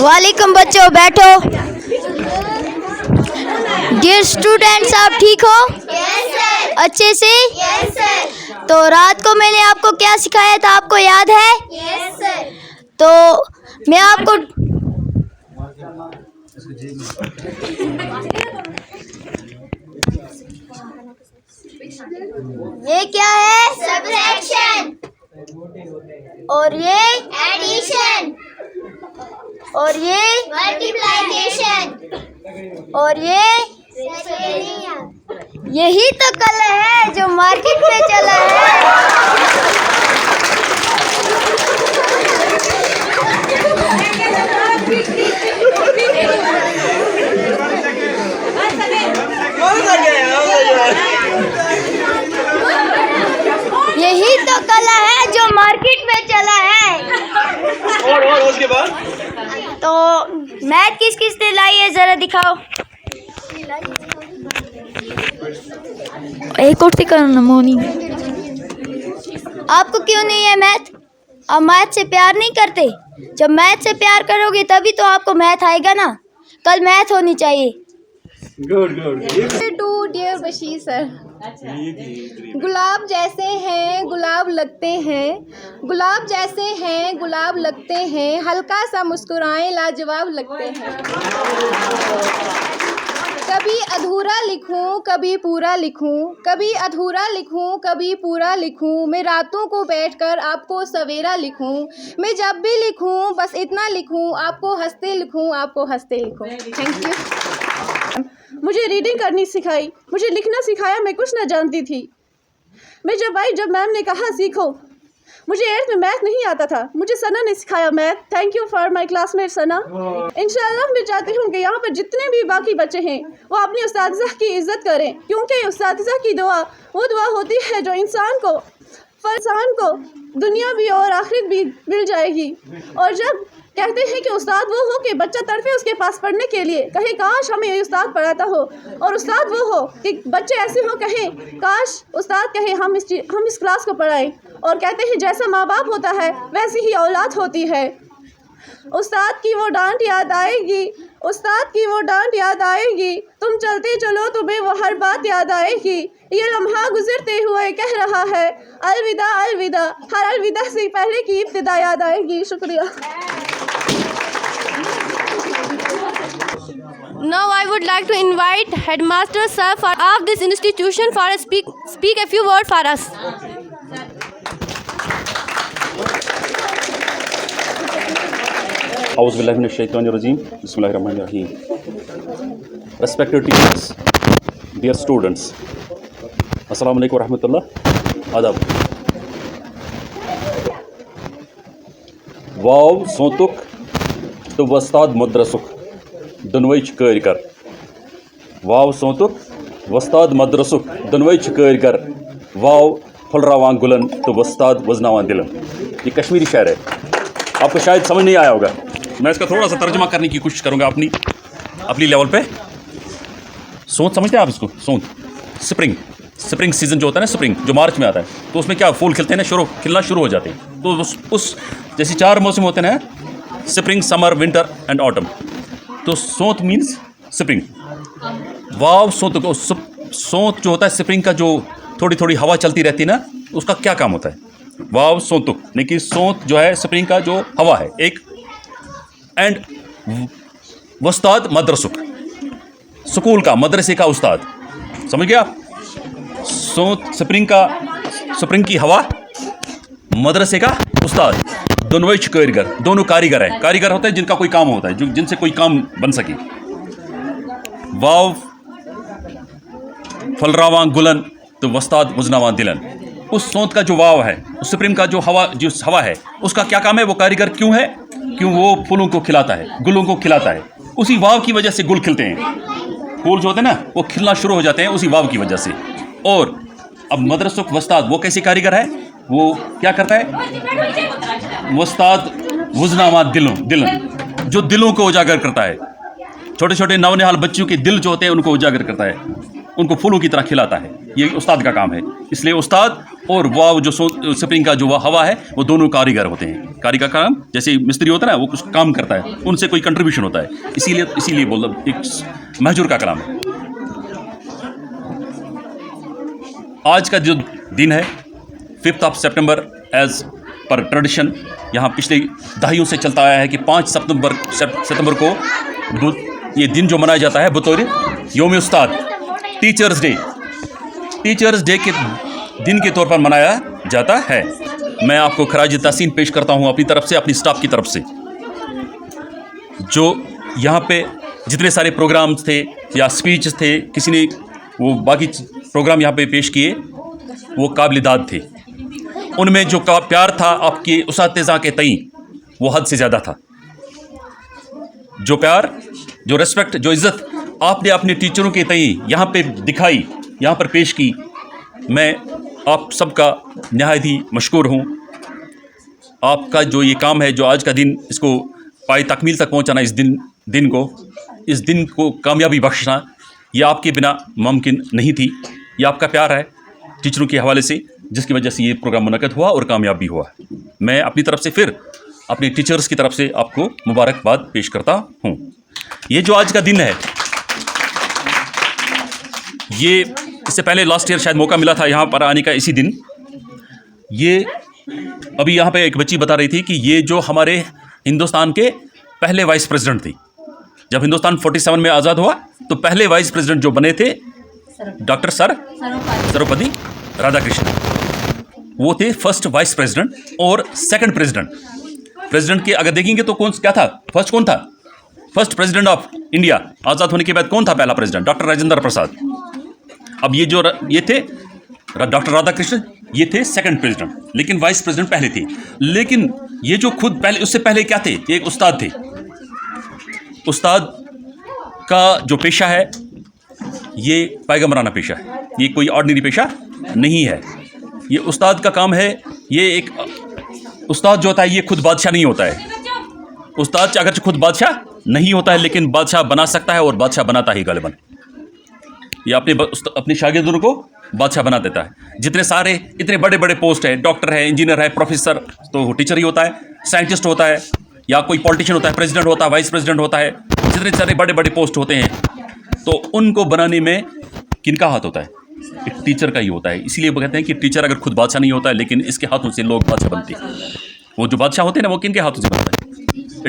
वालेकुम बच्चों, बैठो। डियर स्टूडेंट्स, आप ठीक हो? Yes sir. अच्छे से? Yes sir. तो रात को मैंने आपको क्या सिखाया था, आपको याद है? Yes sir. तो मैं आपको ये क्या है? सब्ट्रैक्शन। और ये? एडिशन। और ये? मल्टीप्लिकेशन। और ये? रेसिप्रोकेशन। यही तो कला है जो मार्केट में चला है। यही तो कला है जो मार्केट में चला है। और उसके बाद तो मैथ किस किस ने लाई है, जरा दिखाओ। एक कुर्सी करो ना मोनी। आपको क्यों नहीं है मैथ? आप मैथ से प्यार नहीं करते? जब मैथ से प्यार करोगे तभी तो आपको मैथ आएगा ना। कल मैथ होनी चाहिए। Good to dear Bashir sir, गुलाब जैसे हैं गुलाब लगते हैं, गुलाब जैसे हैं गुलाब लगते हैं, हल्का सा मुस्कुराएं लाजवाब लगते हैं। कभी अधूरा लिखूं कभी पूरा लिखूं, कभी अधूरा लिखूं कभी पूरा लिखूं, मैं रातों को बैठकर आपको सवेरा लिखूं, मैं जब भी लिखूं बस इतना लिखूं, आपको हंसते लिखूं आपको हंसते लिखूं। Thank you. मुझे रीडिंग करनी सिखाई, मुझे लिखना सिखाया, मैं कुछ ना जानती थी। मैं जब आई, जब मैम ने कहा सीखो, मुझे 8th में मैथ नहीं आता था, मुझे सना ने सिखाया math. Thank you for my classmate Sana. इंशाल्लाह मैं चाहती हूँ कि यहाँ पर जितने भी बाकी बच्चे हैं वो अपनी उस्तादिज़ा की इज़्ज़त करें, क्योंकि उस्तादिज़ा की दुआ वो दुआ होती है जो इंसान को दुनिया भी और आखिरत भी मिल जाएगी। और जब कहते हैं कि उस्ताद वो हो कि बच्चा तड़पे उसके पास पढ़ने के लिए, कहे काश हमें ये उस्ताद पढ़ाता हो, और उस्ताद वो हो कि बच्चे ऐसे हो कहें काश उस्ताद कहे हम इस क्लास को पढ़ाएं। और कहते हैं जैसा माँ बाप होता है वैसी ही औलाद होती है। उस्ताद की वो डांट याद आएगी, उस्ताद की वो डांट याद आएगी, तुम चलते चलो तुम्हें वो हर बात याद आएगी, ये लम्हा गुजरते हुए कह रहा है अलविदा अलविदा, हर अलविदा से पहले की इब्तिदा याद आएगी। शुक्रिया। Now I would like to invite Headmaster Sir of this institution for a speak a few words for us. Auzubillahi minash shaitanir rajeem. Bismillahirrahmanirrahim. Respected teachers, dear students, Assalamu alaikum warahmatullah. Adab. Vav sotuk to vastad madrasuk dunway chkar. Vav sotuk vastad madrasuk dunway chkar. Vav फुलरावान गुलन तो वस्ताद वजनावान दिलन। ये कश्मीरी शायर है, आपको शायद समझ नहीं आया होगा। मैं इसका थोड़ा सा तर्जुमा करने की कोशिश करूँगा अपनी लेवल पे। सोंत समझते हैं आप इसको? सोंत स्प्रिंग सीज़न जो होता है ना, स्प्रिंग जो मार्च में आता है, तो उसमें क्या फूल खिलते हैं ना, खिलना शुरू हो जाते हैं। तो उस जैसे 4 मौसम होते हैं ना, spring summer winter and autumn, तो सोंत मीन्स स्प्रिंग। वाव सोंत को सोंत जो होता है स्प्रिंग का, जो थोड़ी थोड़ी हवा चलती रहती है ना, उसका क्या काम होता है? वाव सोंतुक, यानी कि सोंत जो है स्प्रिंग का जो हवा है एक, एंड वस्ताद मदरसुक, स्कूल का मदरसे का उस्ताद। समझ गया? सोंत स्प्रिंग की हवा, मदरसे का उस्ताद, दोनों कारीगर, दोनों कारीगर हैं। कारीगर होते हैं जिनका कोई काम होता है, जिनसे कोई काम बन सके। वाव फलरावां गुलन तो वस्ताद वजनावान दिलन। उस सोंत का जो वाव है, उस स्प्रिंग का जो हवा है, उसका क्या काम है? वो कारीगर क्यों है? क्यों वो फूलों को खिलाता है, गुलों को खिलाता है। उसी वाव की वजह से गुल खिलते हैं, फूल जो होते हैं ना वो खिलना शुरू हो जाते हैं उसी वाव की वजह से। और अब मदरसुक वस्ताद वो कैसे कारीगर है? वो क्या करता है? वस्ताद वजनावान दिलन, जो दिलों को उजागर करता है। छोटे छोटे नवनिहाल बच्चों के दिल जो होते हैं उनको उजागर करता है, उनको फूलों की तरह खिलाता है। ये उस्ताद का काम है। इसलिए उस्ताद और वाव जो स्प्रिंग का जो हवा है वो दोनों कारीगर होते हैं। कारीगर का काम जैसे मिस्त्री होता है ना, वो कुछ काम करता है, उनसे कोई कंट्रीब्यूशन होता है, इसीलिए बोल एक महजूर का कलाम है। आज का जो दिन है 5 सितंबर, एज पर ट्रेडिशन यहाँ पिछले दहाइयों से चलता आया है कि 5 सितंबर को ये दिन जो मनाया जाता है बतौर यौम उस्ताद, टीचर्स डे के दिन के तौर पर मनाया जाता है। मैं आपको खराज तहसीन पेश करता हूँ अपनी तरफ से, अपनी स्टाफ की तरफ से। जो यहाँ पे जितने सारे प्रोग्राम्स थे या स्पीच थे, किसी ने वो बाकी प्रोग्राम यहाँ पे पेश किए, वो काबिल-ए-दाद थे। उनमें जो प्यार था आपके उस्ताद के तई, वो हद से ज़्यादा था। जो प्यार, जो रिस्पेक्ट, जो इज़्ज़त आपने अपने टीचरों के तई यहाँ पे दिखाई, यहाँ पर पेश की, मैं आप सबका निहायत ही मशकूर हूँ। आपका जो ये काम है, जो आज का दिन, इसको पाए तकमील तक पहुँचाना, इस दिन को कामयाबी बख्शना, ये आपके बिना मुमकिन नहीं थी। ये आपका प्यार है टीचरों के हवाले से, जिसकी वजह से ये प्रोग्राम मुनक़द हुआ और कामयाब भी हुआ। मैं अपनी तरफ से फिर अपने टीचर्स की तरफ से आपको मुबारकबाद पेश करता हूँ। ये जो आज का दिन है, ये इससे पहले लास्ट ईयर शायद मौका मिला था यहाँ पर आने का इसी दिन। ये अभी यहाँ पे एक बच्ची बता रही थी कि ये जो हमारे हिंदुस्तान के पहले वाइस प्रेसिडेंट थे, जब हिंदुस्तान 47 में आज़ाद हुआ तो पहले वाइस प्रेसिडेंट जो बने थे डॉक्टर सर्वपल्ली राधाकृष्णन, वो थे फर्स्ट वाइस प्रेसिडेंट। और सेकंड प्रेसिडेंट के अगर देखेंगे तो क्या था, फर्स्ट कौन था? फर्स्ट प्रेसिडेंट ऑफ इंडिया आज़ाद होने के बाद कौन था पहला प्रेसिडेंट? डॉक्टर राजेंद्र प्रसाद। अब ये थे डॉक्टर राधाकृष्णन, ये थे सेकंड प्रेसिडेंट, लेकिन वाइस प्रेसिडेंट पहले थे। लेकिन ये जो खुद पहले, उससे पहले क्या थे? ये एक उस्ताद थे। उस्ताद का जो पेशा है ये पैगंबराना पेशा है, ये कोई ऑर्डिनरी पेशा नहीं है। ये उस्ताद का काम है। ये एक उस्ताद जो होता है ये खुद बादशाह नहीं होता है। उस्ताद अगर खुद बादशाह नहीं होता है, लेकिन बादशाह बना सकता है और बादशाह बनाता ही गालिबन। ये अपने शागिर्दों को बादशाह बना देता है। जितने सारे इतने बड़े बड़े पोस्ट है, डॉक्टर है, इंजीनियर है, प्रोफेसर तो टीचर ही होता है, साइंटिस्ट होता है, या कोई पॉलिटिशियन होता है, प्रेसिडेंट होता है, वाइस प्रेसिडेंट होता है, जितने सारे बड़े बड़े पोस्ट होते हैं, तो उनको बनाने में किनका हाथ होता है? एक टीचर का ही होता है। इसीलिए वो कहते हैं कि टीचर अगर खुद बादशाह नहीं होता है, लेकिन इसके हाथों से लोग बादशाह बनते हैं। वो जो बादशाह होते हैं ना, वो किनके हाथों से बनता है?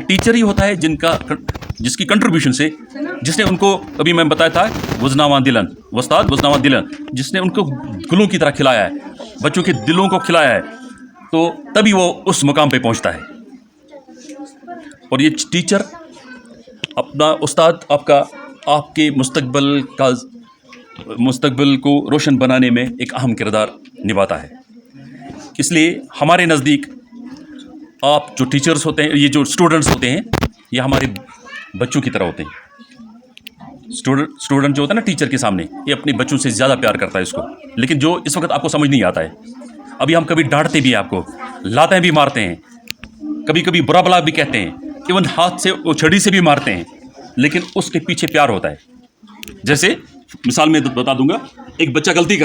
टीचर ही होता है जिसकी कंट्रीब्यूशन से, जिसने उनको, अभी मैं बताया था, वस्ताद वज़नावान दिलन, जिसने उनको गुलों की तरह खिलाया है, बच्चों के दिलों को खिलाया है, तो तभी वो उस मुकाम पे पहुंचता है। और ये टीचर, अपना उस्ताद आपके मुस्तकबिल को रोशन बनाने में एक अहम किरदार निभाता है। इसलिए हमारे नज़दीक आप जो टीचर्स होते हैं, ये जो स्टूडेंट्स होते हैं, ये हमारे बच्चों की तरह होते हैं। स्टूडेंट जो होता है ना टीचर के सामने, ये अपने बच्चों से ज़्यादा प्यार करता है इसको। लेकिन जो इस वक्त आपको समझ नहीं आता है, अभी हम कभी डांटते भी हैं आपको, लातें भी मारते हैं, कभी कभी बुरा भला भी कहते हैं, इवन हाथ से, वो छड़ी से भी मारते हैं, लेकिन उसके पीछे प्यार होता है। जैसे मिसाल में बता दूंगा, एक बच्चा गलती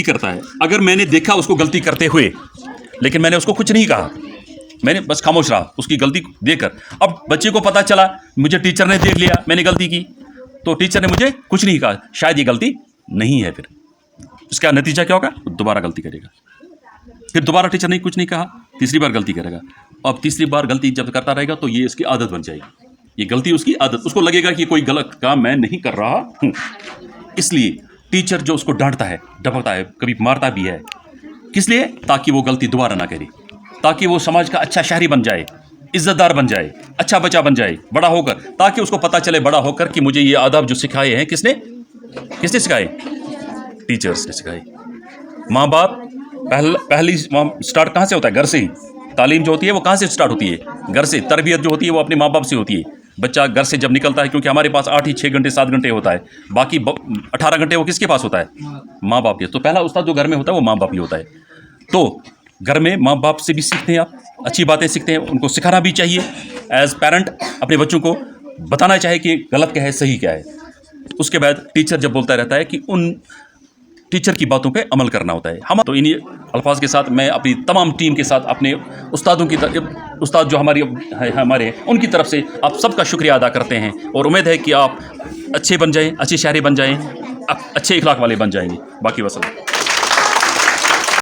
करता है, अगर मैंने देखा उसको गलती करते हुए, लेकिन मैंने उसको कुछ नहीं कहा, मैंने बस खामोश रहा उसकी गलती देखकर। अब बच्चे को पता चला मुझे टीचर ने देख लिया, मैंने गलती की, तो टीचर ने मुझे कुछ नहीं कहा, शायद ये गलती नहीं है। फिर इसका नतीजा क्या होगा? दोबारा गलती करेगा, फिर दोबारा टीचर ने कुछ नहीं कहा, तीसरी बार गलती करेगा। अब तीसरी बार गलती जब करता रहेगा तो ये इसकी आदत बन जाएगी। ये गलती उसकी आदत, उसको लगेगा कि कोई गलत काम मैं नहीं कर रहा हूँ। इसलिए टीचर जो उसको डांटता है, डपकता है, कभी मारता भी है, किस लिए? ताकि वो गलती दोबारा ना करे, ताकि वो समाज का अच्छा शहरी बन जाए, इज्जतदार बन जाए, अच्छा बच्चा बन जाए बड़ा होकर, ताकि उसको पता चले बड़ा होकर कि मुझे ये आदाब जो सिखाए हैं किसने सिखाए? टीचर्स ने सिखाए। माँ बाप पहली स्टार्ट कहाँ से होता है? घर से ही। तालीम जो होती है वो कहाँ से स्टार्ट होती है? घर से। तरबियत जो होती है वो अपने माँ बाप से होती है। बच्चा घर से जब निकलता है, क्योंकि हमारे पास 8 ही 6 घंटे 7 घंटे होता है, बाकी 18 घंटे वो किसके पास होता है? माँ बाप के। तो पहला उस्ताद जो घर में होता है वो माँ बाप ही होता है। तो घर में माँ बाप से भी सीखते हैं आप, अच्छी बातें सीखते हैं, उनको सिखाना भी चाहिए। एज पेरेंट अपने बच्चों को बताना चाहिए कि गलत क्या है, सही क्या है। उसके बाद टीचर जब बोलता रहता है कि टीचर की बातों पे अमल करना होता है। हम तो इन्हीं अल्फाज के साथ मैं अपनी तमाम टीम के साथ अपने उस्तादों की उस्ताद जो हमारे उनकी तरफ से आप सबका शुक्रिया अदा करते हैं और उम्मीद है कि आप अच्छे बन जाएं, अच्छे शहरी बन जाएं, अच्छे इखलाक वाले बन जाएंगे। बाकी वसल्लम।